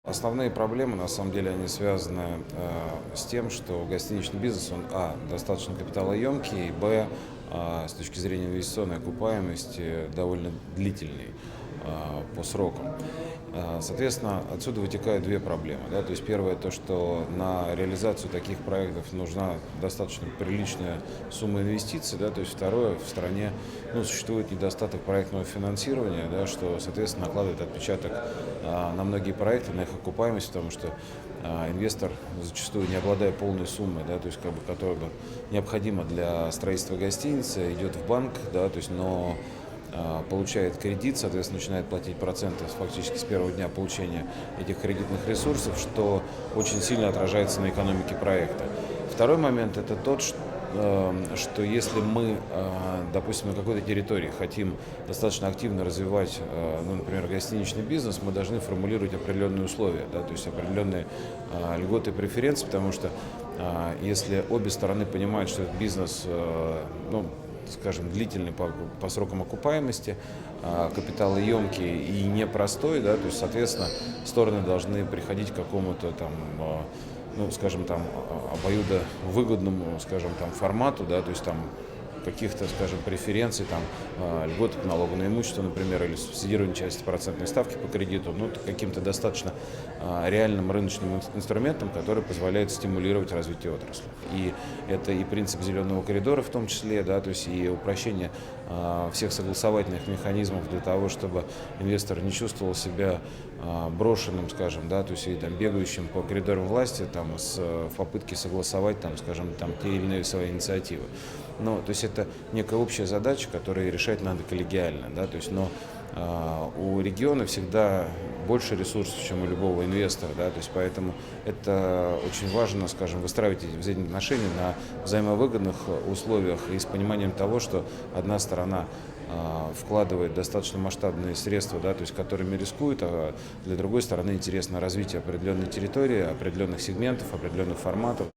Основные проблемы, на самом деле, они связаны с тем, что гостиничный бизнес, он, достаточно капиталоемкий, с точки зрения инвестиционной окупаемости, довольно длительный по срокам. Соответственно, отсюда вытекают две проблемы. Да? То есть первое, то, что на реализацию таких проектов нужна достаточно приличная сумма инвестиций. Да? То есть второе, в стране существует недостаток проектного финансирования, да, что, соответственно, накладывает отпечаток на многие проекты, на их окупаемость, потому что инвестор, зачастую не обладая полной суммой, да, то есть которая бы необходима для строительства гостиницы, идет в банк, да, то есть, но получает кредит, соответственно, начинает платить проценты фактически с первого дня получения этих кредитных ресурсов, что очень сильно отражается на экономике проекта. Второй момент – это тот, что если мы, допустим, на какой-то территории хотим достаточно активно развивать, например, гостиничный бизнес, мы должны формулировать определенные условия, да, то есть определенные льготы и преференции, потому что если обе стороны понимают, что этот бизнес, скажем, длительный по срокам окупаемости, капиталоемкий и непростой, да, то есть, соответственно, стороны должны приходить к какому-то там, обоюдовыгодному, формату, да, то есть там каких-то, преференций, льготы по налогу на имущество, например, или субсидирование части процентной ставки по кредиту, каким-то достаточно реальным рыночным инструментом, который позволяет стимулировать развитие отрасли. И это и принцип зеленого коридора в том числе, да, то есть и упрощение всех согласовательных механизмов для того, чтобы инвестор не чувствовал себя брошенным, да, то есть и бегающим по коридорам власти в попытке согласовать те или иные свои инициативы. То есть это некая общая задача, которую решать надо коллегиально, да, то есть, у региона всегда больше ресурсов, чем у любого инвестора, да, то есть поэтому это очень важно, выстраивать эти взаимоотношения на взаимовыгодных условиях и с пониманием того, что одна сторона вкладывает достаточно масштабные средства, да, то есть которыми рискует, а для другой стороны интересно развитие определенной территории, определенных сегментов, определенных форматов.